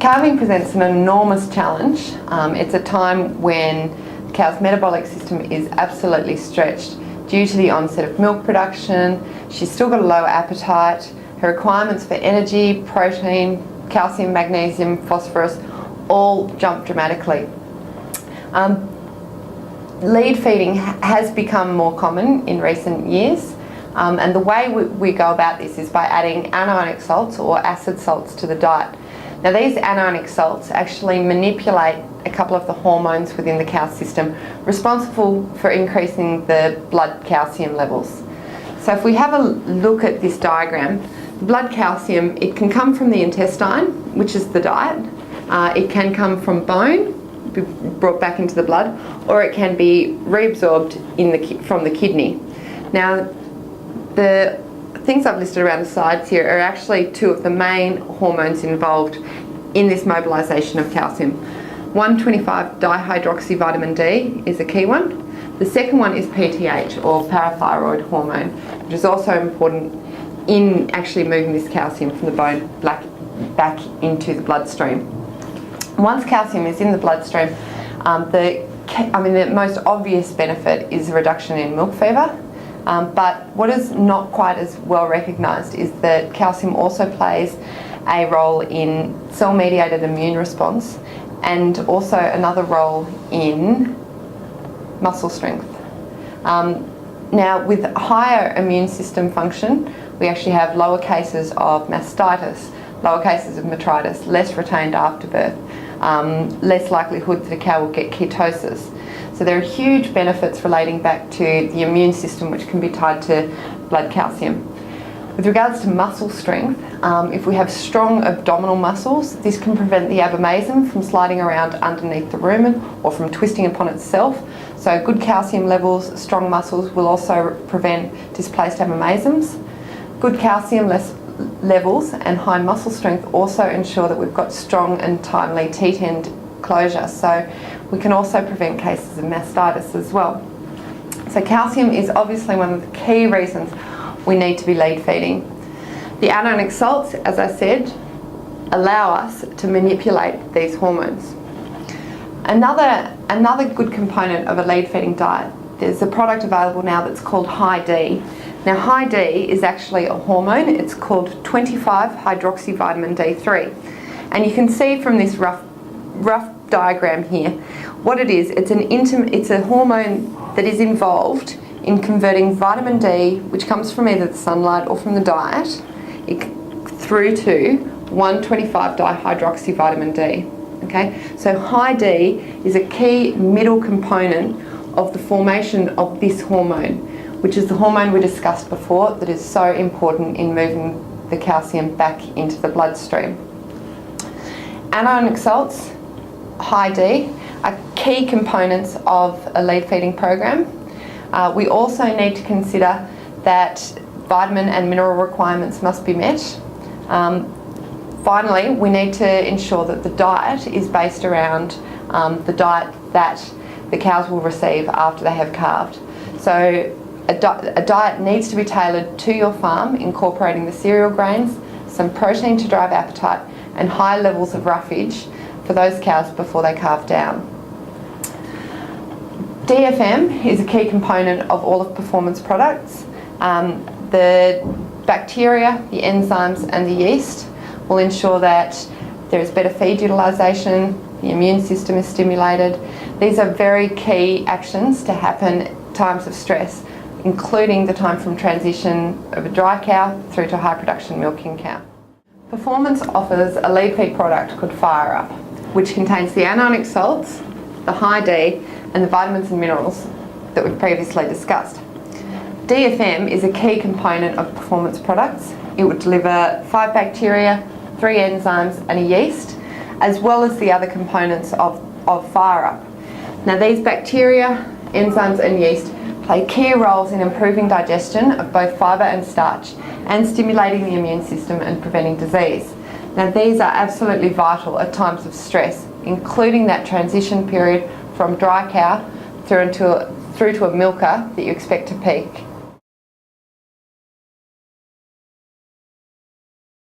Calving presents an enormous challenge. It's a time when the cow's metabolic system is absolutely stretched due to the onset of milk production. She's still got a low appetite. Her requirements for energy, protein, calcium, magnesium, phosphorus all jump dramatically. Lead feeding has become more common in recent years, and the way we go about this is by adding anionic salts or acid salts to the diet. Now, these anionic salts actually manipulate a couple of the hormones within the cow system responsible for increasing the blood calcium levels. So if we have a look at this diagram, blood calcium, it can come from the intestine, which is the diet. It can come from bone, be brought back into the blood, or it can be reabsorbed from the kidney. Now, the things I've listed around the sides here are actually two of the main hormones involved in this mobilisation of calcium. 1,25-dihydroxyvitamin D is a key one. The second one is PTH, or parathyroid hormone, which is also important in actually moving this calcium from the bone back into the bloodstream. Once calcium is in the bloodstream, the most obvious benefit is a reduction in milk fever. But what is not quite as well recognised is that calcium also plays a role in cell-mediated immune response and also another role in muscle strength. Now, with higher immune system function, we actually have lower cases of mastitis, lower cases of metritis, less retained afterbirth, less likelihood that a cow will get ketosis. So there are huge benefits relating back to the immune system, which can be tied to blood calcium. With regards to muscle strength, if we have strong abdominal muscles, this can prevent the abomasum from sliding around underneath the rumen or from twisting upon itself. So good calcium levels, strong muscles will also prevent displaced abomasums. Good calcium levels and high muscle strength also ensure that we've got strong and timely teat end closure. So we can also prevent cases of mastitis as well. So calcium is obviously one of the key reasons we need to be lead feeding. The anionic salts, as I said, allow us to manipulate these hormones. Another good component of a lead feeding diet, there's a product available now that's called High D. Now, High D is actually a hormone. It's called 25-hydroxyvitamin D3. And you can see from this rough diagram here what it is. It's a hormone that is involved in converting vitamin D, which comes from either the sunlight or from the diet, through to 1,25-dihydroxyvitamin D. Okay, so High D is a key middle component of the formation of this hormone, which is the hormone we discussed before that is so important in moving the calcium back into the bloodstream. Anionic salts, High D, are key components of a lead feeding program. We also need to consider that vitamin and mineral requirements must be met. Finally, we need to ensure that the diet is based around the diet that the cows will receive after they have calved. So a diet needs to be tailored to your farm, incorporating the cereal grains, some protein to drive appetite, and high levels of roughage for those cows before they calve down. DFM is a key component of all of Performance products. The bacteria, the enzymes and the yeast will ensure that there is better feed utilisation, the immune system is stimulated. These are very key actions to happen at times of stress, including the time from transition of a dry cow through to high production milking cow. Performance offers a lead feed product called Fire Up, which contains the anionic salts, the High D, and the vitamins and minerals that we've previously discussed. DFM is a key component of Performance products. It would deliver 5 bacteria, 3 enzymes and a yeast, as well as the other components of Fire Up. Now, these bacteria, enzymes and yeast play key roles in improving digestion of both fibre and starch and stimulating the immune system and preventing disease. Now, these are absolutely vital at times of stress, including that transition period from dry cow through to a milker that you expect to peak